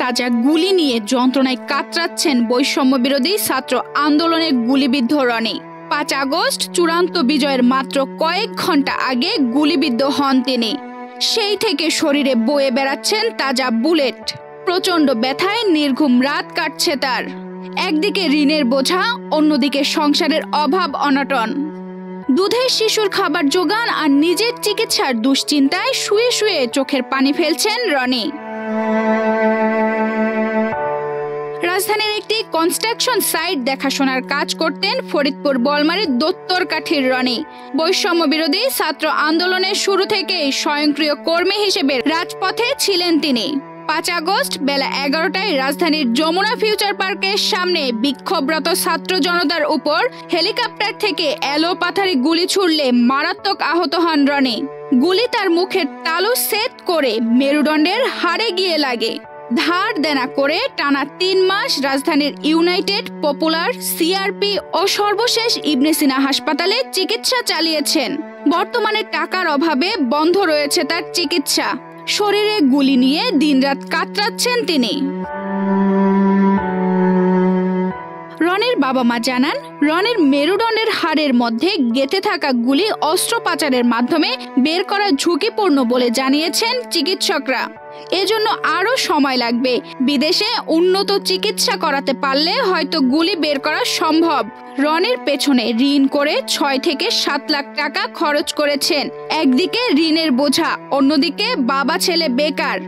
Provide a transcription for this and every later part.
তাজা গুলি নিয়ে যন্ত্রণায় কাতরাচ্ছেন বৈষম্য বিরোধী ছাত্র আন্দোলনের গুলিবিদ্ধ রনি। 5 আগস্ট চূড়ান্ত বিজয়ের মাত্র কয়েক ঘন্টা আগে গুলিবিদ্ধ হন তিনি। সেই থেকে শরীরে বয়ে বেড়াচ্ছেন তাজা বুলেট। প্রচন্ড ব্যথায় নির্ঘুম রাত কাটছে তার। একদিকে ঋণের বোঝা, অন্যদিকে সংসারের অভাব অনটন। দুধের শিশুর খাবার জোগান আর নিজের চিকিৎসার দুশ্চিন্তায় শুয়ে শুয়ে চোখের পানি ফেলছেন রনি। রাজধানীর একটি কনস্ট্রাকশন সাইট দেখাশোনার কাজ করতেন ফরিদপুর বলমারীর দত্তরকাঠির রনি। বৈষম্য বিরোধী ছাত্র আন্দোলনের শুরু থেকেই স্বয়ংক্রিয় কর্মী হিসেবে রাজপথে ছিলেন তিনি। 5 আগস্ট বেলা 11টায় রাজধানীর যমুনা ফিউচার পার্কের সামনে বিক্ষোভরত ছাত্র জনতার উপর হেলিকপ্টার থেকে এলোপাথারি গুলি ছুড়লে মারাত্মক আহত হন রনি। গুলি তার মুখের তালু সেট করে মেরুদণ্ডের হাড়ে গিয়ে লাগে। ধার দেনা করে টানা 3 মাস রাজধানীর ইউনাইটেড, পপুলার, সিআরপি ও সর্বশেষ ইবনে সিনা হাসপাতালে চিকিৎসা চালিয়েছেন। বর্তমানে টাকার অভাবে বন্ধ রয়েছে তার চিকিৎসা। শরীরে গুলি নিয়ে দিনরাত কাতরাচ্ছেন তিনি। রনির বাবা মা জানান, রনির মেরুদণ্ডের হাড়ের মধ্যে গেঁথে থাকা গুলি অস্ত্রোপচারের মাধ্যমে বের করা ঝুঁকিপূর্ণ বলে জানিয়েছেন চিকিৎসকরা। এজন্য আরো সময় লাগবে। বিদেশে উন্নত চিকিৎসা করাতে পারলে হয়তো গুলি বের করা সম্ভব। রনির পেছনে ঋণ করে 6 থেকে 7 লাখ টাকা খরচ করেছেন। একদিকে ঋণের বোঝা, অন্যদিকে বাবা ছেলে বেকার।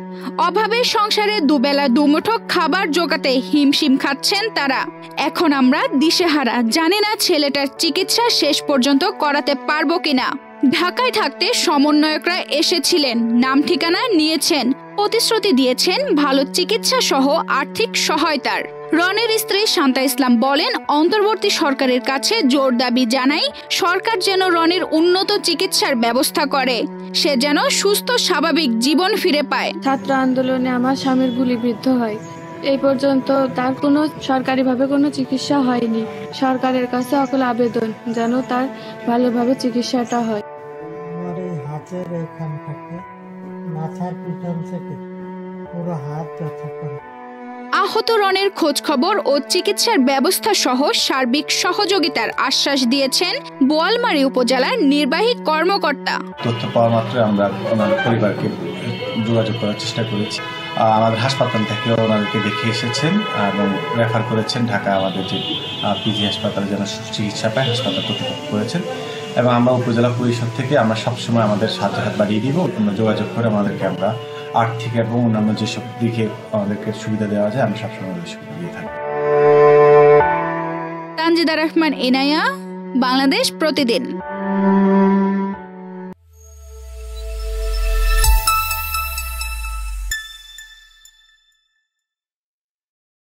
অভাবের সংসারে দুবেলা দুমুঠো খাবার জোগাতে হিমশিম খাচ্ছেন তারা। এখন আমরা দিশেহারা, জানি না ছেলেটার চিকিৎসা শেষ পর্যন্ত করাতে পারবো কিনা। ঢাকায় থাকতে সমন্বয়করা এসেছিলেন, নাম ঠিকানা নিয়েছেন, প্রতিশ্রুতি দিয়েছেন ভালো চিকিৎসা সহ আর্থিক সহায়তার। রনির স্ত্রী শান্তা ইসলাম বলেন, অন্তর্বর্তী সরকারের কাছে জোর দাবি জানাই, সরকার যেন রনির উন্নত চিকিৎসার ব্যবস্থা করে, সে যেন সুস্থ স্বাভাবিক জীবন ফিরে পায়। ছাত্র আন্দোলনে আমার স্বামীর গুলিবিদ্ধ হয়। এই পর্যন্ত তার কোনো সরকারিভাবে কোনো চিকিৎসা হয়নি। সরকারের কাছে অকল আবেদন যেন তার ভালোভাবে চিকিৎসাটা হয়। আমার এই হাতের এখান থেকে মাথার পিছন থেকে পুরো হাত ব্যথা করে। আহত রনির খোঁজ খবর ও চিকিৎসার ব্যবস্থা সহ সার্বিক সহযোগিতার আশ্বাস দিয়েছেন বোয়ালমারী উপজেলার নির্বাহী কর্মকর্তা। তথ্য পাওয়া মাত্র আমরা ওনার পরিবারকে যোগাযোগ করার চেষ্টা করেছি। আমাদের হাসপাতাল থেকে ওনাদেরকে দেখে এসেছেন এবং রেফার করেছেন ঢাকা আমাদের যে পিজি হাসপাতালে যেন চিকিৎসা পায়, হাসপাতাল কর্তৃপক্ষ করেছেন। এবং আমরা উপজেলা পরিষদ থেকে আমরা সবসময় আমাদের সাহায্য হাত বাড়িয়ে দিব। আমরা যোগাযোগ করে আমাদেরকে আমরা আর্থিক এবং অন্যান্য যেসব দিকে আমাদেরকে সুবিধা দেওয়া যায় আমরা সবসময় আমাদের সুবিধা দিয়ে থাকি। তানজিদা রহমান, ইনায়া, বাংলাদেশ প্রতিদিন।